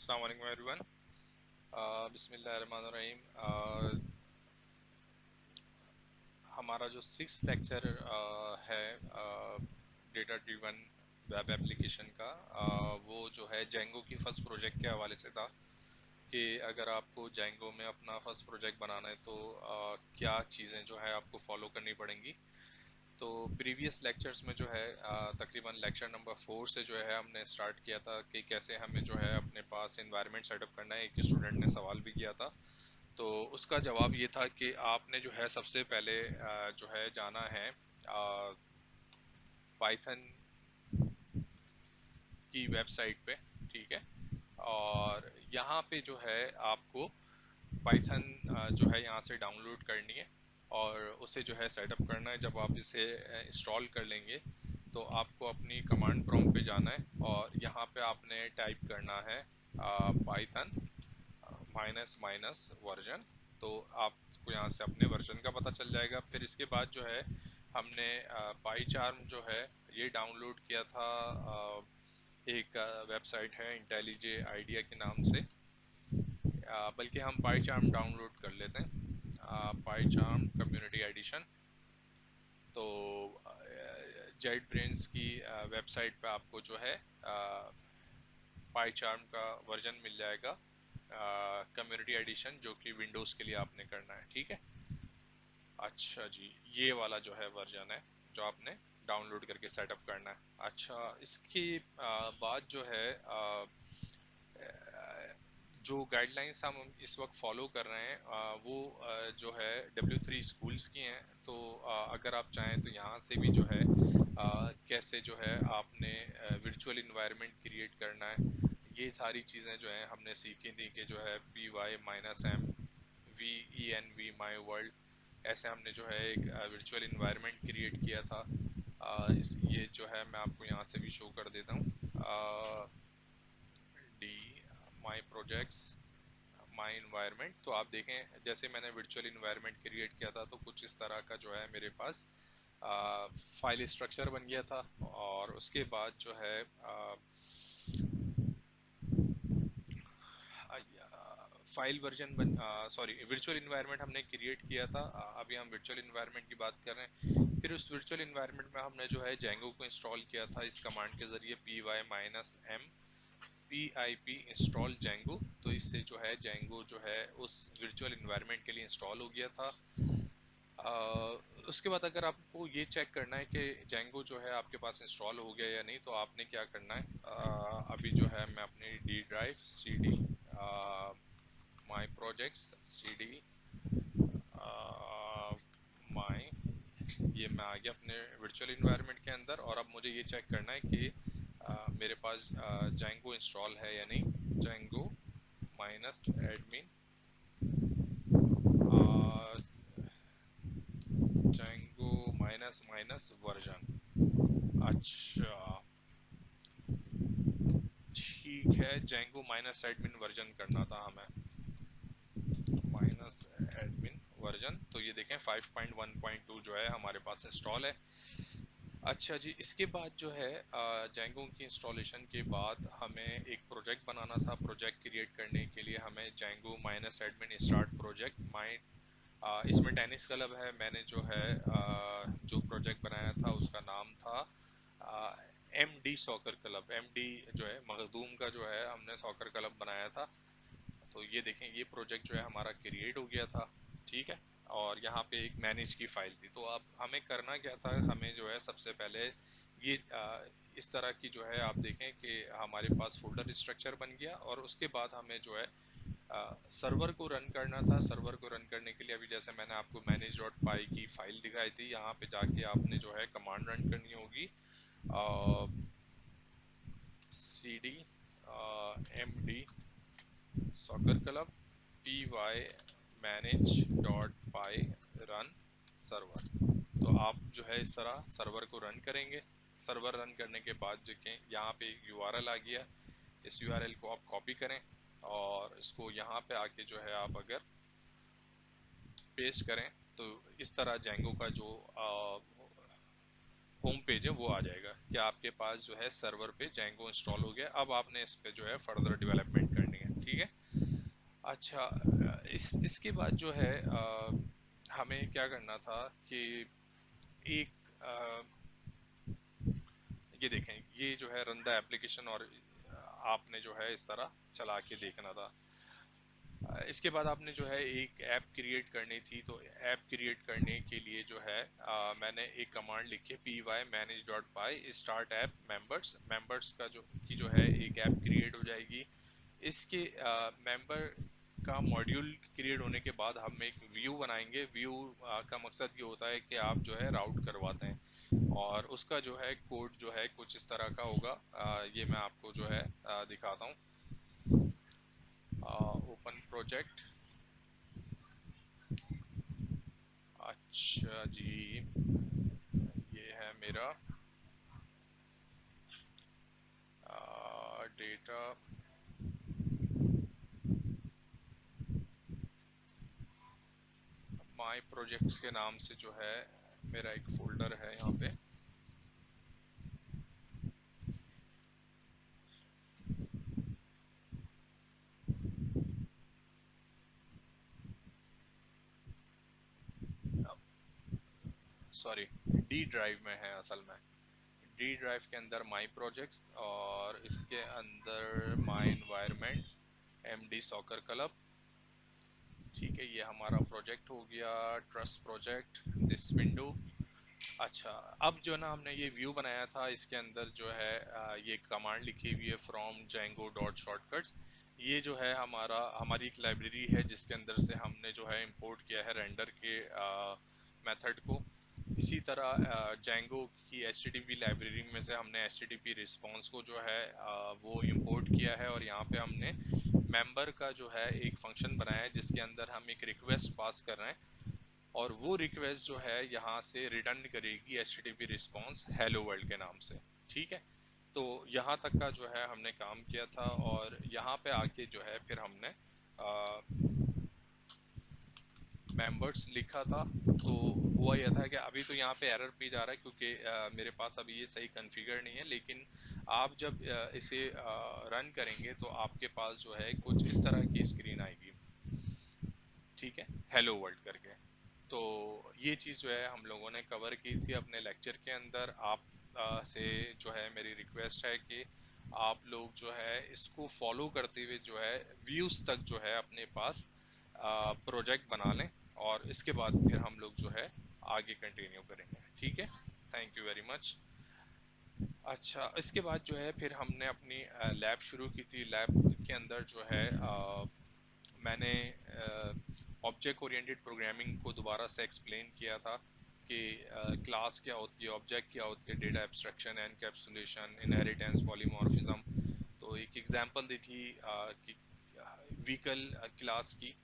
अस्सलाम वालेकुम एवरीवन। बिस्मिल्लाहिर्रहमानिर्रहीम। हमारा जो सिक्स लेक्चर है डेटा ड्रिवन वेब एप्लीकेशन का, वो जो है जेंगो की फर्स्ट प्रोजेक्ट के हवाले से था कि अगर आपको जेंगो में अपना फर्स्ट प्रोजेक्ट बनाना है तो क्या चीज़ें जो है आपको फॉलो करनी पड़ेंगी। तो प्रीवियस लेक्चर्स में जो है तकरीबन लेक्चर नंबर 4 से जो है हमने स्टार्ट किया था कि कैसे हमें जो है अपने पास एनवायरनमेंट सेटअप करना है। एक स्टूडेंट ने सवाल भी किया था, तो उसका जवाब ये था कि आपने जो है सबसे पहले जो है जाना है पाइथन की वेबसाइट पे, ठीक है। और यहाँ पे जो है आपको पाइथन जो है यहाँ से डाउनलोड करनी है और उसे जो है सेटअप करना है। जब आप इसे इंस्टॉल कर लेंगे तो आपको अपनी कमांड प्रॉम्प्ट पे जाना है और यहाँ पे आपने टाइप करना है पाइथन माइनस माइनस वर्जन। तो आपको यहाँ से अपने वर्जन का पता चल जाएगा। फिर इसके बाद जो है हमने पाईचार्म जो है ये डाउनलोड किया था। एक वेबसाइट है इंटेलिजे आइडिया के नाम से, बल्कि हम पाईचार्म डाउनलोड कर लेते हैं, पाईचार्म कम्युनिटी एडिशन। तो जेट ब्रेन्स की वेबसाइट पे आपको जो है पाईचार्म का वर्जन मिल जाएगा, कम्युनिटी एडिशन, जो कि विंडोज़ के लिए आपने करना है, ठीक है। अच्छा जी, ये वाला जो है वर्जन है जो आपने डाउनलोड करके सेटअप करना है। अच्छा, इसके बाद जो है जो गाइडलाइंस हम इस वक्त फॉलो कर रहे हैं वो जो है W3 स्कूल्स की हैं। तो अगर आप चाहें तो यहाँ से भी जो है कैसे जो है आपने वर्चुअल इन्वायरमेंट क्रिएट करना है, ये सारी चीज़ें जो हैं हमने सीखी थी कि जो है py-m venv माई वर्ल्ड, ऐसे हमने जो है एक वर्चुअल इन्वायरमेंट क्रिएट किया था। ये जो है मैं आपको यहाँ से भी शो कर देता हूँ, डी माई प्रोजेक्ट्स माई इन्वायरमेंट। तो आप देखें जैसे मैंने वर्चुअल इन्वायरमेंट क्रिएट किया था तो कुछ इस तरह का जो है मेरे पास फाइल स्ट्रक्चर बन गया था। और उसके बाद जो है फाइल वर्जन बन सॉरी वर्चुअल इन्वायरमेंट हमने क्रिएट किया था। अभी हम वर्चुअल इन्वायरमेंट की बात कर रहे हैं। फिर उस वर्चुअल इन्वायरमेंट में हमने जो है जेंगो को इंस्टॉल किया था इस कमांड के जरिए py-m pip इंस्टॉल जेंगो। तो इससे जो है जेंगो जो है उस वर्चुअल इन्वायरमेंट के लिए इंस्टॉल हो गया था। उसके बाद अगर आपको ये चेक करना है कि जेंगो जो है आपके पास इंस्टॉल हो गया या नहीं, तो आपने क्या करना है, अभी जो है मैं अपनी डी ड्राइव cd माई प्रोजेक्ट्स cd माई, ये मैं आ गया अपने वर्चुअल इन्वायरमेंट के अंदर। और अब मुझे ये चेक करना है कि मेरे पास जेंगो इंस्टॉल है या नहीं। Django minus admin Django minus minus version. अच्छा ठीक है, जेंगो माइनस एडमिन वर्जन करना था हमें, माइनस एडमिन वर्जन। तो ये देखें 5.1.2 जो है हमारे पास इंस्टॉल है। अच्छा जी, इसके बाद जो है जेंगो की इंस्टॉलेशन के बाद हमें एक प्रोजेक्ट बनाना था। प्रोजेक्ट क्रिएट करने के लिए हमें Django minus admin start project my, इसमें टेनिस क्लब है। मैंने जो है जो प्रोजेक्ट बनाया था उसका नाम था MD सॉकर क्लब। MD जो है मखदूम का जो है हमने सॉकर क्लब बनाया था। तो ये देखें ये प्रोजेक्ट जो है हमारा क्रिएट हो गया था, ठीक है। और यहाँ पे एक मैनेज की फाइल थी। तो अब हमें करना क्या था, हमें जो है सबसे पहले ये इस तरह की जो है आप देखें कि हमारे पास फोल्डर स्ट्रक्चर बन गया। और उसके बाद हमें जो है सर्वर को रन करना था। सर्वर को रन करने के लिए अभी जैसे मैंने आपको manage.py की फाइल दिखाई थी, यहाँ पे जाके आपने जो है कमांड रन करनी होगी, cd md soccer club py manage.py run server. तो आप जो है इस तरह सर्वर को रन करेंगे। सर्वर रन करने के बाद देखें यहाँ पे URL आ गया। इस URL को आप कॉपी करें और इसको यहाँ पे आके जो है आप अगर पेस्ट करें तो इस तरह जेंगो का जो होम पेज है वो आ जाएगा कि आपके पास जो है सर्वर पे जेंगो इंस्टॉल हो गया। अब आपने इस पे जो है फर्दर डेवलपमेंट करनी है। ठीक है। अच्छा, इसके बाद जो है हमें क्या करना था कि एक ये देखें, ये जो है रन द एप्लीकेशन, और आपने जो है इस तरह चला के देखना था। इसके बाद आपने जो है एक ऐप क्रिएट करनी थी। तो ऐप क्रिएट करने के लिए जो है मैंने एक कमांड लिखी है py-manage.py start app members। Members का जो है एक ऐप क्रिएट हो जाएगी। इसके मेंबर का मॉड्यूल क्रिएट होने के बाद हम एक व्यू बनाएंगे। व्यू का मकसद ये होता है कि आप जो है राउट करवाते हैं, और उसका जो है कोड जो है कुछ इस तरह का होगा। ये मैं आपको जो है दिखाता हूँ। Open project. अच्छा जी, ये है मेरा डेटा। माय प्रोजेक्ट्स के नाम से जो है मेरा एक फोल्डर है यहाँ पे। सॉरी, डी ड्राइव में है असल में। डी ड्राइव के अंदर माई प्रोजेक्ट्स, और इसके अंदर माई इन्वायरमेंट एमडी सॉकर क्लब। ठीक है, ये हमारा प्रोजेक्ट हो गया, ट्रस्ट प्रोजेक्ट, दिस विंडो। अच्छा, अब जो ना हमने ये व्यू बनाया था, इसके अंदर जो है ये कमांड लिखी हुई है फ्रॉम जेंगो डॉट शॉर्टकट्स। ये जो है हमारी एक लाइब्रेरी है जिसके अंदर से हमने जो है इंपोर्ट किया है रेंडर के मेथड को। इसी तरह जेंगो की HTTP लाइब्रेरी में से हमने HTTP रिस्पॉन्स को जो है वो इंपोर्ट किया है, और यहाँ पे हमने मेंबर का जो है एक फंक्शन बनाया है जिसके अंदर हम एक रिक्वेस्ट पास कर रहे हैं, और वो रिक्वेस्ट जो है यहाँ से रिटर्न करेगी HTTP रिस्पॉन्स हेलो वर्ल्ड के नाम से। ठीक है, तो यहाँ तक का जो है हमने काम किया था, और यहाँ पे आके जो है फिर हमने मेंबर्स लिखा था। तो हुआ यह था कि अभी तो यहाँ पे एरर पेज आ रहा है क्योंकि मेरे पास अभी ये सही कॉन्फ़िगर नहीं है, लेकिन आप जब इसे रन करेंगे तो आपके पास जो है कुछ इस तरह की स्क्रीन आएगी। ठीक है, हेलो वर्ल्ड करके। तो ये चीज़ जो है हम लोगों ने कवर की थी अपने लेक्चर के अंदर। आप से जो है मेरी रिक्वेस्ट है कि आप लोग जो है इसको फॉलो करते हुए जो है व्यूज तक जो है अपने पास प्रोजेक्ट बना लें, और इसके बाद फिर हम लोग जो है आगे कंटिन्यू करेंगे। ठीक है, थैंक यू वेरी मच। अच्छा, इसके बाद जो है फिर हमने अपनी लैब शुरू की थी। लैब के अंदर जो है मैंने ऑब्जेक्ट ओरिएंटेड प्रोग्रामिंग को दोबारा से एक्सप्लेन किया था कि क्लास क्या होती है, ऑब्जेक्ट क्या होती है, data abstraction, encapsulation, inheritance, polymorphism. तो एक एग्जांपल दी थी कि व्हीकल क्लास की।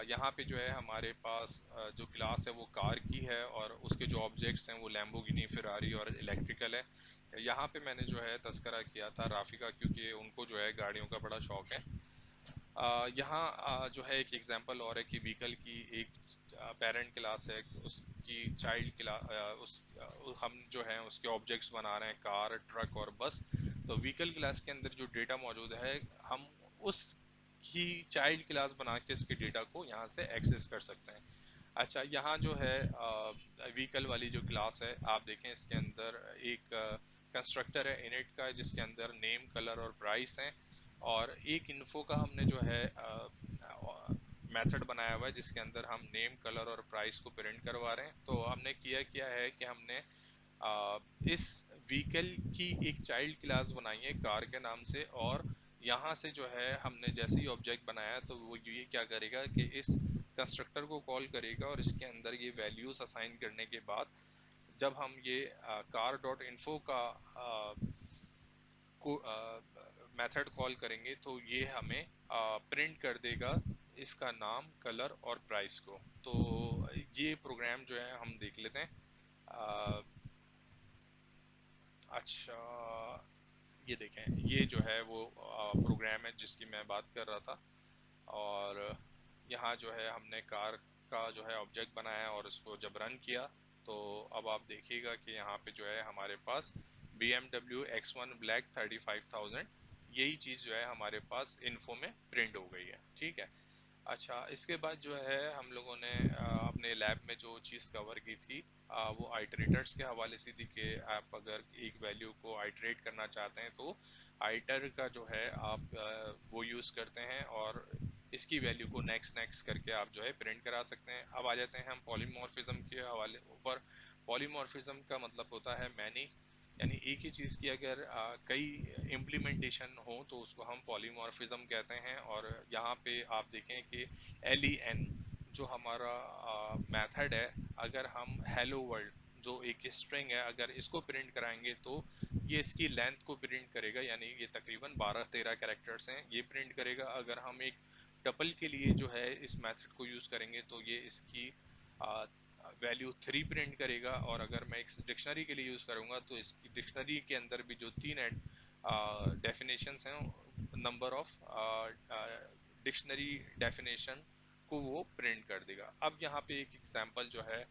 यहाँ पे जो है हमारे पास जो क्लास है वो कार की है, और उसके जो ऑब्जेक्ट्स हैं वो लैम्बोर्गिनी, फेरारी और इलेक्ट्रिकल है। यहाँ पे मैंने जो है तस्करा किया था राफी का, क्योंकि उनको जो है गाड़ियों का बड़ा शौक है। यहाँ जो है एक एग्जांपल और है कि व्हीकल की एक पेरेंट क्लास है, उसकी चाइल्ड क्लास, हम जो है उसके ऑब्जेक्ट्स बना रहे हैं कार, ट्रक और बस। तो व्हीकल क्लास के अंदर जो डेटा मौजूद है, हम उस की चाइल्ड क्लास बना के इसके डेटा को यहाँ से एक्सेस कर सकते हैं। अच्छा, यहाँ जो है व्हीकल वाली जो क्लास है, आप देखें इसके अंदर एक कंस्ट्रक्टर है इनिट का, जिसके अंदर नेम, कलर और प्राइस है, और एक इन्फो का हमने जो है मेथड बनाया हुआ है जिसके अंदर हम नेम, कलर और प्राइस को प्रिंट करवा रहे हैं। तो हमने किया क्या है कि हमने इस व्हीकल की एक चाइल्ड क्लास बनाई है कार के नाम से, और यहाँ से जो है हमने जैसे ही ऑब्जेक्ट बनाया तो वो ये क्या करेगा कि इस कंस्ट्रक्टर को कॉल करेगा, और इसके अंदर ये वैल्यूज असाइन करने के बाद जब हम ये कार डॉट इन्फो का को मेथड कॉल करेंगे तो ये हमें प्रिंट कर देगा इसका नाम, कलर और प्राइस को। तो ये प्रोग्राम जो है हम देख लेते हैं। अ, अच्छा, ये देखें, ये जो है वो प्रोग्राम है जिसकी मैं बात कर रहा था, और यहाँ जो है हमने कार का जो है ऑब्जेक्ट बनाया और उसको जब रन किया तो अब आप देखिएगा कि यहाँ पे जो है हमारे पास BMW X1 ब्लैक 35,000 यही चीज़ जो है हमारे पास इन्फो में प्रिंट हो गई है, ठीक है। अच्छा, इसके बाद जो है हम लोगों ने अपने लैब में जो चीज़ कवर की थी वो आइटरेटर्स के हवाले से थी कि आप अगर एक वैल्यू को आइटरेट करना चाहते हैं तो आइटर का जो है आप वो यूज़ करते हैं और इसकी वैल्यू को नेक्स्ट नेक्स्ट करके आप जो है प्रिंट करा सकते हैं। अब आ जाते हैं हम पॉलीमॉर्फिज्म के हवाले ऊपर। पॉलीमॉर्फिज्म का मतलब होता है मैनी, यानी एक ही चीज़ की अगर कई इम्प्लीमेंटेशन हो तो उसको हम पॉलीमॉर्फिज्म कहते हैं। और यहाँ पे आप देखें कि LEN जो हमारा मेथड है, अगर हम हेलो वर्ल्ड जो एक स्ट्रिंग है अगर इसको प्रिंट कराएंगे तो ये इसकी लेंथ को प्रिंट करेगा, यानी ये तकरीबन 12-13 कैरेक्टर्स हैं, ये प्रिंट करेगा। अगर हम एक टपल के लिए जो है इस मेथड को यूज़ करेंगे तो ये इसकी वैल्यू 3 प्रिंट करेगा। और अगर मैं एक डिक्शनरी के लिए यूज़ करूँगा तो इसकी डिक्शनरी के अंदर भी जो 3 डेफिनेशंस हैं, नंबर ऑफ डिक्शनरी डेफिनेशन को वो प्रिंट कर देगा। अब यहाँ पे एक एग्जांपल जो है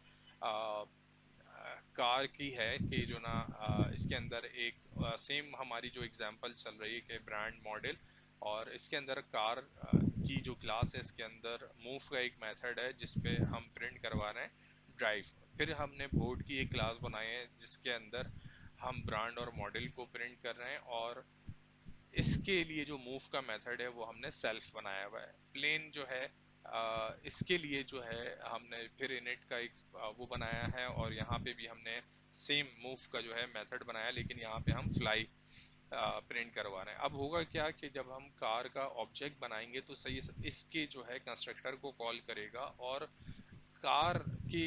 कार की है कि जो ना इसके अंदर एक सेम हमारी जो एग्जांपल चल रही है कि ब्रांड मॉडल, और इसके अंदर कार की जो क्लास है इसके अंदर मूव का एक मेथड है जिसपे हम प्रिंट करवा रहे हैं ड्राइव। फिर हमने बोर्ड की एक क्लास बनाई है जिसके अंदर हम ब्रांड और मॉडल को प्रिंट कर रहे हैं, और इसके लिए जो मूव का मेथड है वो हमने सेल्फ बनाया हुआ है। प्लेन जो है इसके लिए जो है हमने फिर इनिट का एक वो बनाया है, और यहाँ पे भी हमने सेम मूव का जो है मेथड बनाया, लेकिन यहाँ पे हम फ्लाई प्रिंट करवा रहे हैं। अब होगा क्या कि जब हम कार का ऑब्जेक्ट बनाएंगे तो सही इसके जो है कंस्ट्रक्टर को कॉल करेगा और कार के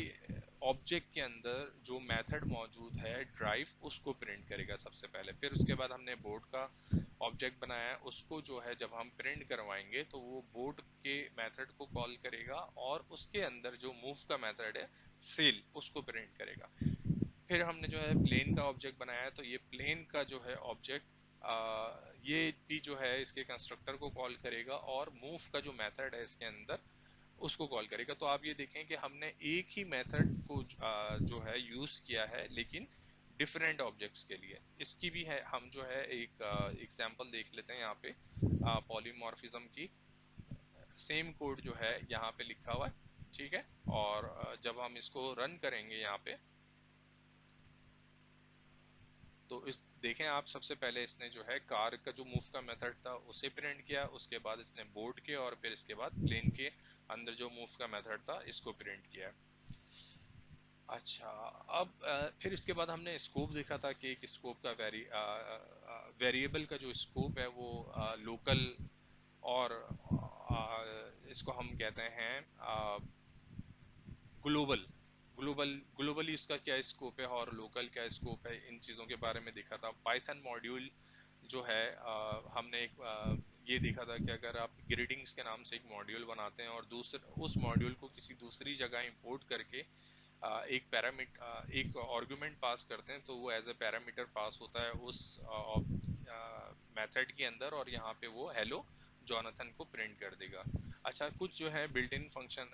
ऑब्जेक्ट के अंदर जो मेथड मौजूद है ड्राइव उसको प्रिंट करेगा सबसे पहले। फिर उसके बाद हमने बोर्ड का ऑब्जेक्ट बनाया है, उसको जो है जब हम प्रिंट करवाएंगे तो वो बोर्ड के मेथड को कॉल करेगा और उसके अंदर जो मूव का मेथड है सेल उसको प्रिंट करेगा। फिर हमने जो है प्लेन का ऑब्जेक्ट बनाया है, तो ये प्लेन का जो है ऑब्जेक्ट ये भी जो है इसके कंस्ट्रक्टर को कॉल करेगा और मूव का जो मेथड है इसके अंदर उसको कॉल करेगा। तो आप ये देखें कि हमने एक ही मेथड को जो है यूज किया है लेकिन डिफरेंट ऑब्जेक्ट्स के लिए। इसकी भी है, हम जो है एक एग्जांपल देख लेते हैं यहाँ पे पॉलीमॉर्फिज्म की। सेम कोड जो है यहाँ पे लिखा हुआ है, ठीक है। और जब हम इसको रन करेंगे यहाँ पे तो इस देखें आप, सबसे पहले इसने जो है कार का जो मूव का मेथड था उसे प्रिंट किया, उसके बाद इसने बोर्ड के और फिर इसके बाद प्लेन के अंदर जो मूव का मेथड था इसको प्रिंट किया। अच्छा, अब फिर इसके बाद हमने स्कोप देखा था कि एक स्कोप का वेरिएबल का जो स्कोप है वो लोकल और इसको हम कहते हैं ग्लोबल। ग्लोबली इसका क्या स्कोप है और लोकल क्या स्कोप है, इन चीज़ों के बारे में देखा था। पाइथन मॉड्यूल जो है हमने एक ये देखा था कि अगर आप ग्रीटिंग्स के नाम से एक मॉड्यूल बनाते हैं और दूसरे उस मॉड्यूल को किसी दूसरी जगह इंपोर्ट करके एक आर्गुमेंट पास करते हैं तो वो एज ए पैरामीटर पास होता है उस मेथड के अंदर, और यहाँ पे वो हेलो जॉनथन को प्रिंट कर देगा। अच्छा, कुछ जो है built in function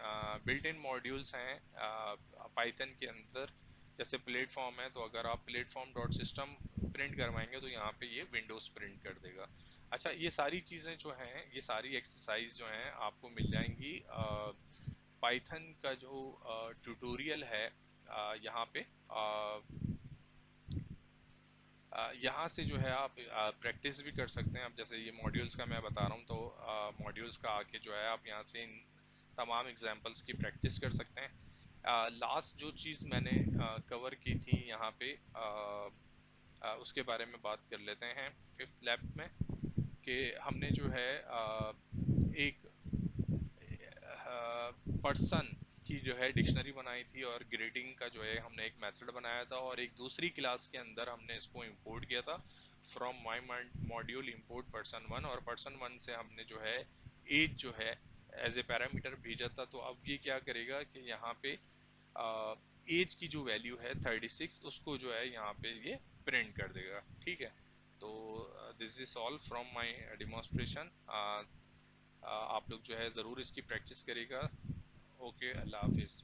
built in modules हैं पाइथन के अंदर, जैसे प्लेटफॉर्म है तो अगर आप प्लेटफॉर्म डॉट सिस्टम प्रिंट करवाएंगे तो यहाँ पे ये विंडोज प्रिंट कर देगा। अच्छा, ये सारी चीज़ें जो हैं, ये सारी एक्सरसाइज जो हैं आपको मिल जाएंगी पाइथन का जो ट्यूटोरियल है यहाँ पे यहाँ से जो है आप प्रैक्टिस भी कर सकते हैं। अब जैसे ये मॉड्यूल्स का मैं बता रहा हूँ तो मॉड्यूल्स का आके जो है आप यहाँ से इन तमाम एग्जांपल्स की प्रैक्टिस कर सकते हैं। लास्ट जो चीज़ मैंने कवर की थी यहाँ पे उसके बारे में बात कर लेते हैं फिफ्थ लैब में, कि हमने जो है एक पर्सन की जो है डिक्शनरी बनाई थी और ग्रेडिंग का जो है हमने एक मेथड बनाया था, और एक दूसरी क्लास के अंदर हमने इसको इंपोर्ट किया था from my module import person one, और पर्सन वन से हमने जो है एज जो है एज ए पैरामीटर भेजा था। तो अब ये क्या करेगा कि यहाँ पे एज की जो वैल्यू है 36 उसको जो है यहाँ पे ये प्रिंट कर देगा, ठीक है। तो this is all from my demonstration. आप लोग जो है ज़रूर इसकी प्रैक्टिस करिएगा। ओके, अल्लाह हाफिज़।